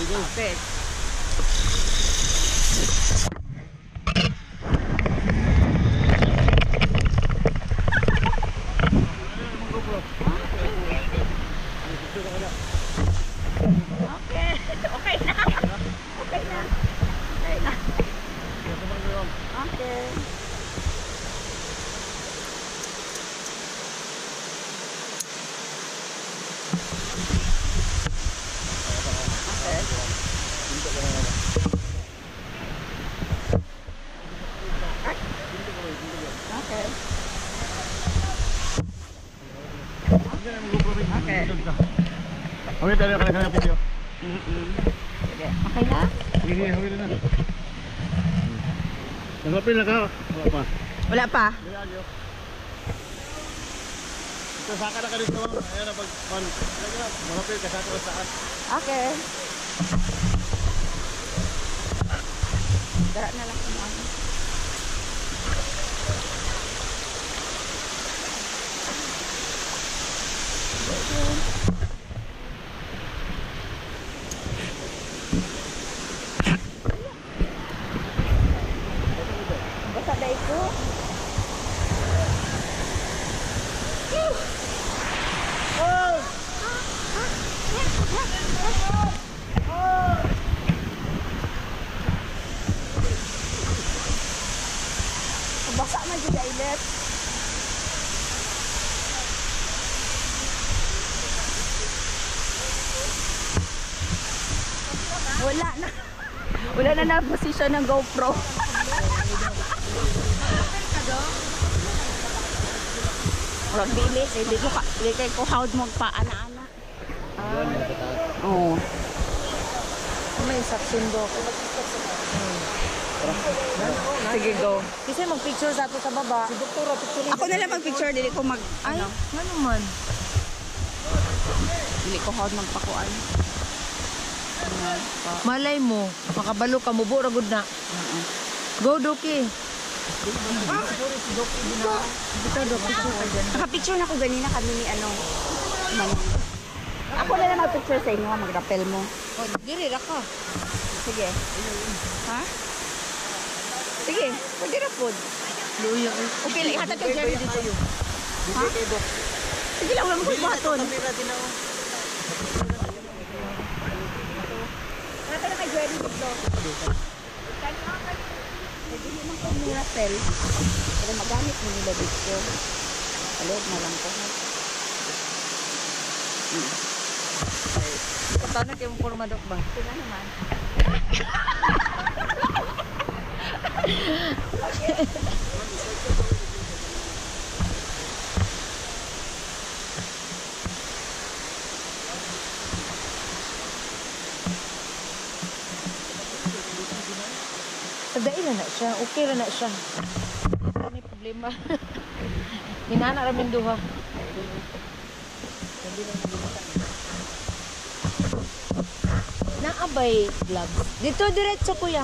Okay. Okay. Okay na. Okay na. Okay na. Okay. Okay. Okay. Okay, tayo ka video. Sige. Okay na? Sige, okay na. Nagapil na ka? Wala pa. Wala pa? Ito, saka na ka dito. Ayan na pag... Nagapil ka sa ito saan. Okay. Dara na lang kung ano. Basta dahil ko. Basa na dyan ilet. Wala na. Wala na na-posisyon ng GoPro. Wala bilis. Hindi kay ko hawd mo paana-ana. Oo. May saksundo. Sige, go. Kasi mag-picture sa ato sa baba. Si Doktora, picture. Ako na lang mag-picture. Dili ko mag... Ay, Ano? ano man? Dili ko hawd magpakuan. Malay mo, makabalo ka, mubo ragod na. Go, Doki. Naka-picture na ko ganina kami ni ano. Mama. Ako na lang mag-picture sa inyo. Mag-rappel mo. Oh, diri ra ka. Sige. Ha? Sige. Pwede na po. Luya. Okay, ihatag ko Jerry dito yun. Ha? Sige lang, wala mo kong baton. Ihatag na kay Jerry dito. Pwede naman kong mirapel. Pero magamit mo nila dito. Alod na lang ko. Tanong kayo mo forma, Dok ba? Ito naman. Tagdain na siya. Okay na siya. Ano yung problema? Minana ramin duha. Naabay gloves. Dito diretso kuya.